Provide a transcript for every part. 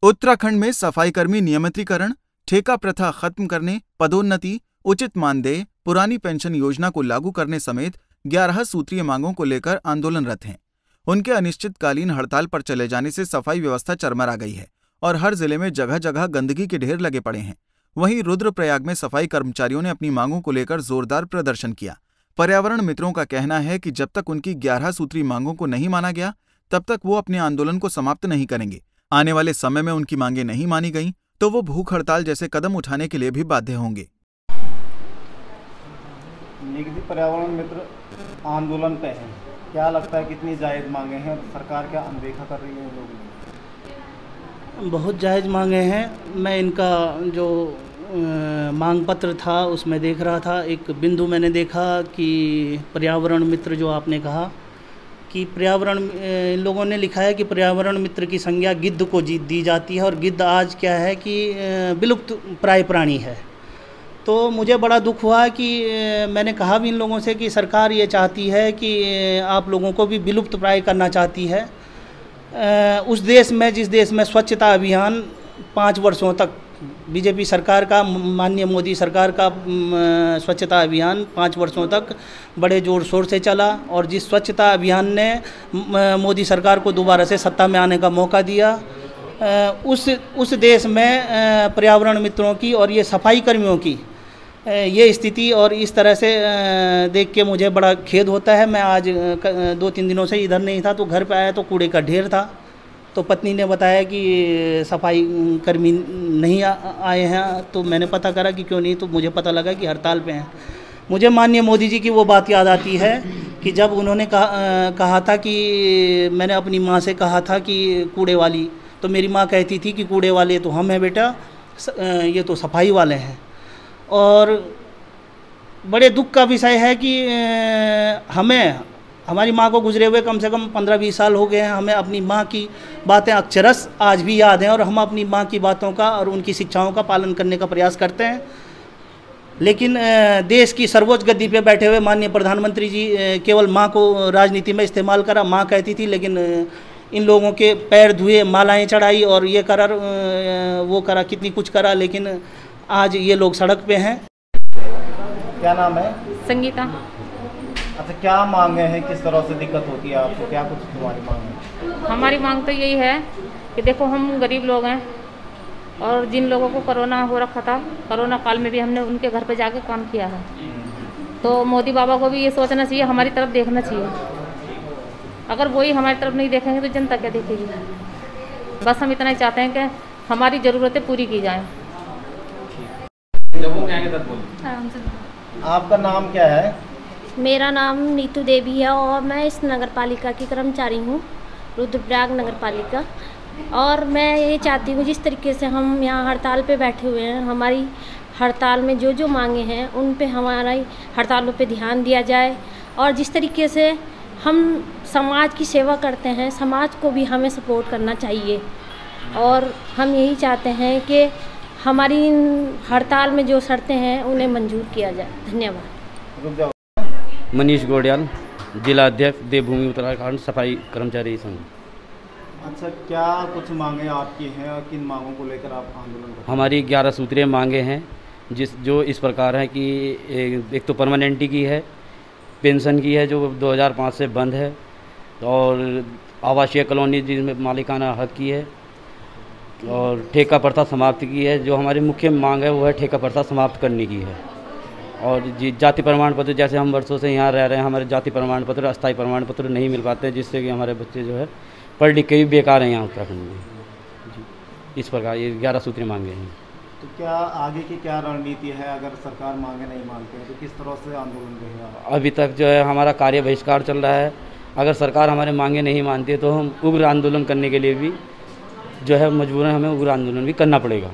उत्तराखंड में सफाई कर्मी नियमितीकरण, ठेका प्रथा खत्म करने, पदोन्नति, उचित मानदेय, पुरानी पेंशन योजना को लागू करने समेत 11 सूत्रीय मांगों को लेकर आंदोलनरत हैं। उनके अनिश्चितकालीन हड़ताल पर चले जाने से सफाई व्यवस्था चरमरा गई है और हर जिले में जगह जगह गंदगी के ढेर लगे पड़े हैं। वहीं रुद्रप्रयाग में सफाई कर्मचारियों ने अपनी मांगों को लेकर जोरदार प्रदर्शन किया। पर्यावरण मित्रों का कहना है कि जब तक उनकी 11 सूत्री मांगों को नहीं माना गया तब तक वो अपने आंदोलन को समाप्त नहीं करेंगे। आने वाले समय में उनकी मांगें नहीं मानी गईं तो वो भूख हड़ताल जैसे कदम उठाने के लिए भी बाध्य होंगे। निगदी पर्यावरण मित्र आंदोलन पे हैं, क्या लगता है कितनी जायज़ मांगे हैं और सरकार क्या अनदेखा कर रही है इन लोगों की? बहुत जायज़ मांगे हैं। मैं इनका जो मांग पत्र था उसमें देख रहा था, एक बिंदु मैंने देखा कि पर्यावरण मित्र जो आपने कहा कि पर्यावरण, इन लोगों ने लिखा है कि पर्यावरण मित्र की संज्ञा गिद्ध को दी जाती है और गिद्ध आज क्या है कि विलुप्त प्राय प्राणी है। तो मुझे बड़ा दुख हुआ कि मैंने कहा भी इन लोगों से कि सरकार ये चाहती है कि आप लोगों को भी विलुप्त प्राय करना चाहती है। उस देश में, जिस देश में स्वच्छता अभियान 5 वर्षों तक बीजेपी सरकार का, माननीय मोदी सरकार का स्वच्छता अभियान 5 वर्षों तक बड़े ज़ोर शोर से चला और जिस स्वच्छता अभियान ने मोदी सरकार को दोबारा से सत्ता में आने का मौका दिया, उस देश में पर्यावरण मित्रों की और ये सफाई कर्मियों की ये स्थिति और इस तरह से देख के मुझे बड़ा खेद होता है। मैं आज 2-3 दिनों से इधर नहीं था तो घर पे आया तो कूड़े का ढेर था, तो पत्नी ने बताया कि सफाई कर्मी नहीं आए हैं। तो मैंने पता करा कि क्यों नहीं, तो मुझे पता लगा कि हड़ताल पे हैं। मुझे माननीय मोदी जी की वो बात याद आती है कि जब उन्होंने कहा था कि मैंने अपनी माँ से कहा था कि कूड़े वाली, तो मेरी माँ कहती थी कि कूड़े वाले तो हम हैं बेटा, ये तो सफाई वाले हैं। और बड़े दुख का विषय है कि हमारी माँ को गुजरे हुए कम से कम 15-20 साल हो गए हैं। हमें अपनी माँ की बातें अक्षरश आज भी याद हैं और हम अपनी माँ की बातों का और उनकी शिक्षाओं का पालन करने का प्रयास करते हैं। लेकिन देश की सर्वोच्च गद्दी पे बैठे हुए माननीय प्रधानमंत्री जी केवल माँ को राजनीति में इस्तेमाल करा। माँ कहती थी, लेकिन इन लोगों के पैर धुए, मालाएं चढ़ाई और ये करा वो करा, कितनी कुछ करा, लेकिन आज ये लोग सड़क पे हैं। क्या नाम है? संगीता। अच्छा, क्या मांगे हैं, किस तरह से दिक्कत होती है आपको, क्या कुछ तुम्हारी मांग है? हमारी मांग तो यही है कि देखो हम गरीब लोग हैं और जिन लोगों को कोरोना हो रखा था, कोरोना काल में भी हमने उनके घर पे जाके काम किया है, तो मोदी बाबा को भी ये सोचना चाहिए, हमारी तरफ देखना चाहिए। अगर वही हमारी तरफ नहीं देखेंगे तो जनता क्या देखेगी? बस हम इतना ही चाहते हैं कि हमारी ज़रूरतें पूरी की जाएं। आपका नाम क्या है? मेरा नाम नीतू देवी है और मैं इस नगर पालिका की कर्मचारी हूँ, रुद्रप्रयाग नगर पालिका। और मैं ये चाहती हूँ जिस तरीके से हम यहाँ हड़ताल पे बैठे हुए हैं, हमारी हड़ताल में जो जो मांगे हैं उन पे हमारी हड़तालों पे ध्यान दिया जाए। और जिस तरीके से हम समाज की सेवा करते हैं, समाज को भी हमें सपोर्ट करना चाहिए। और हम यही चाहते हैं कि हमारी हड़ताल में जो शर्तें हैं उन्हें मंजूर किया जाए। धन्यवाद। मनीष गोडियाल, जिला अध्यक्ष देवभूमि उत्तराखंड सफाई कर्मचारी संघ। अच्छा, क्या कुछ मांगे आपकी हैं और किन मांगों को लेकर आप आंदोलन कर रहे हैं? हमारी 11 सूत्रीय मांगे हैं, जो इस प्रकार है कि एक तो परमानेंटी की है, पेंशन की है जो 2005 से बंद है, और आवासीय कॉलोनी जिसमें मालिकाना हक की है, और ठेका प्रथा समाप्त की है। जो हमारी मुख्य मांग है वो है ठेका प्रथा समाप्त करने की है। और जाति प्रमाण पत्र, जैसे हम वर्षों से यहाँ रह रहे हैं, हमारे जाति प्रमाण पत्र, अस्थायी प्रमाण पत्र नहीं मिल पाते हैं, जिससे कि हमारे बच्चे जो है पढ़ लिख के भी बेकार हैं यहाँ उत्तराखंड में जी। इस प्रकार ये 11 सूत्री मांगे हैं। तो क्या आगे की क्या रणनीति है अगर सरकार मांगे नहीं मानते हैं, तो किस तरह से आंदोलन रहेगा? अभी तक जो है हमारा कार्य बहिष्कार चल रहा है। अगर सरकार हमारे मांगे नहीं मानती है तो हम उग्र आंदोलन करने के लिए भी जो है मजबूरन हमें उग्र आंदोलन भी करना पड़ेगा।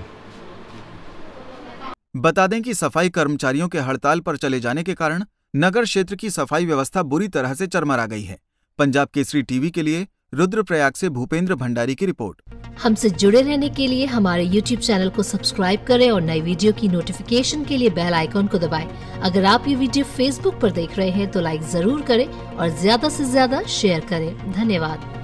बता दें कि सफाई कर्मचारियों के हड़ताल पर चले जाने के कारण नगर क्षेत्र की सफाई व्यवस्था बुरी तरह से चरमरा गई है। पंजाब केसरी टीवी के लिए रुद्रप्रयाग से भूपेंद्र भंडारी की रिपोर्ट। हमसे जुड़े रहने के लिए हमारे YouTube चैनल को सब्सक्राइब करें और नई वीडियो की नोटिफिकेशन के लिए बेल आइकॉन को दबाएं। अगर आप ये वीडियो Facebook पर देख रहे हैं तो लाइक जरूर करें और ज्यादा से ज्यादा शेयर करें। धन्यवाद।